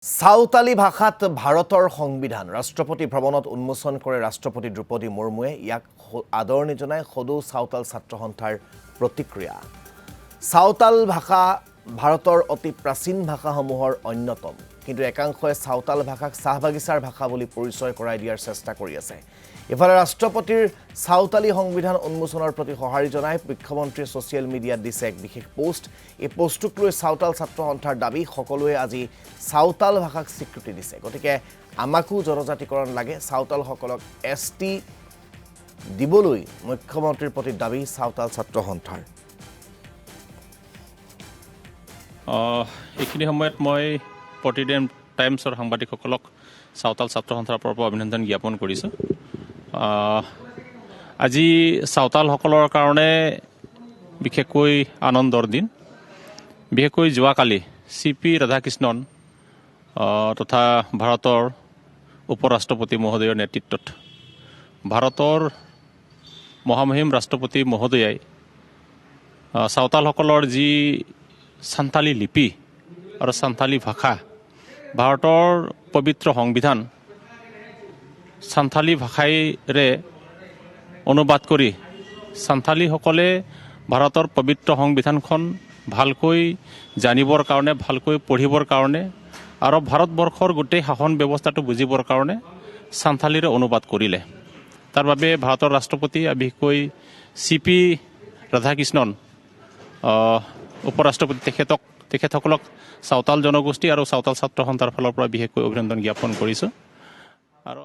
সাঁওতালি ভাষাত ভাৰতৰ সংবিধান ৰাষ্ট্ৰপতি ভৱনত উন্মোচন কৰে ৰাষ্ট্ৰপতি দ্ৰৌপদী মুৰ্মুৱে ইয়াক আদৰণি জনাই সদৌ সাঁওতাল ছাত্ৰ সন্থাৰ প্ৰতিক্ৰিয়া। সাঁওতাল ভাষা ভাৰতৰ অতি প্ৰাচীন ভাষাসমূহৰ অন্যতম, কিন্তু একাংশই সাঁওতাল ভাষাক চাহ বাগিচাৰ ভাষা বুলি পৰিচয় কৰাই দিয়াৰ চেষ্টা কৰি আছে। ইফালে ৰাষ্ট্ৰপতিৰ সাঁওতালি সংবিধান উন্মোচনৰ প্ৰতি সঁহাৰি জনাই মুখ্যমন্ত্ৰীয়ে ছ'চিয়েল মিডিয়াত দিছে এক বিশেষ পোষ্ট। এই পোষ্টটোক লৈ সাঁওতাল ছাত্ৰ সন্থাৰ দাবী, সকলোৱে আজি সাঁওতাল ভাষাক স্বীকৃতি দিছে, গতিকে আমাকো জনজাতিকৰণ লাগে, সাঁওতালসকলক ST দিবলৈ মুখ্যমন্ত্ৰীৰ প্ৰতি দাবী সাঁওতাল ছাত্ৰ সন্থাৰ। এইখিনি সময়ত মই প্ৰতিদিন টাইমছৰ সাংবাদিকসকলক সাঁওতাল ছাত্ৰ সন্থাৰ পৰা অভিনন্দন জ্ঞাপন কৰিছোঁ। আজি সাঁওতালসকলৰ কাৰণে বিশেষকৈ আনন্দৰ দিন। বিশেষকৈ যোৱাকালি CP ৰাধাকৃষ্ণন তথা ভাৰতৰ উপৰাষ্ট্ৰপতি মহোদয়ৰ নেতৃত্বত ভাৰতৰ মহামহিম ৰাষ্ট্ৰপতি মহোদয়াই সাঁওতালসকলৰ যি সান্থালী লিপি আৰু সান্থালী ভাষা, ভাৰতৰ পবিত্ৰ সংবিধান সান্থালী ভাষাৰে অনুবাদ কৰি সান্থালীসকলে ভাৰতৰ পবিত্ৰ সংবিধানখন ভালকৈ জানিবৰ কাৰণে, ভালকৈ পঢ়িবৰ কাৰণে আৰু ভাৰতবৰ্ষৰ গোটেই শাসন ব্যৱস্থাটো বুজিবৰ কাৰণে সান্থালীৰে অনুবাদ কৰিলে। তাৰ বাবে ভাৰতৰ ৰাষ্ট্ৰপতি বিশেষকৈ CP ৰাধাকৃষ্ণন উপৰাষ্ট্ৰপতি তেখেতসকলক সাঁওতাল জনগোষ্ঠী আৰু সাঁওতাল ছাত্ৰ সন্থাৰ ফালৰ পৰা বিশেষকৈ অভিনন্দন জ্ঞাপন কৰিছোঁ। আৰু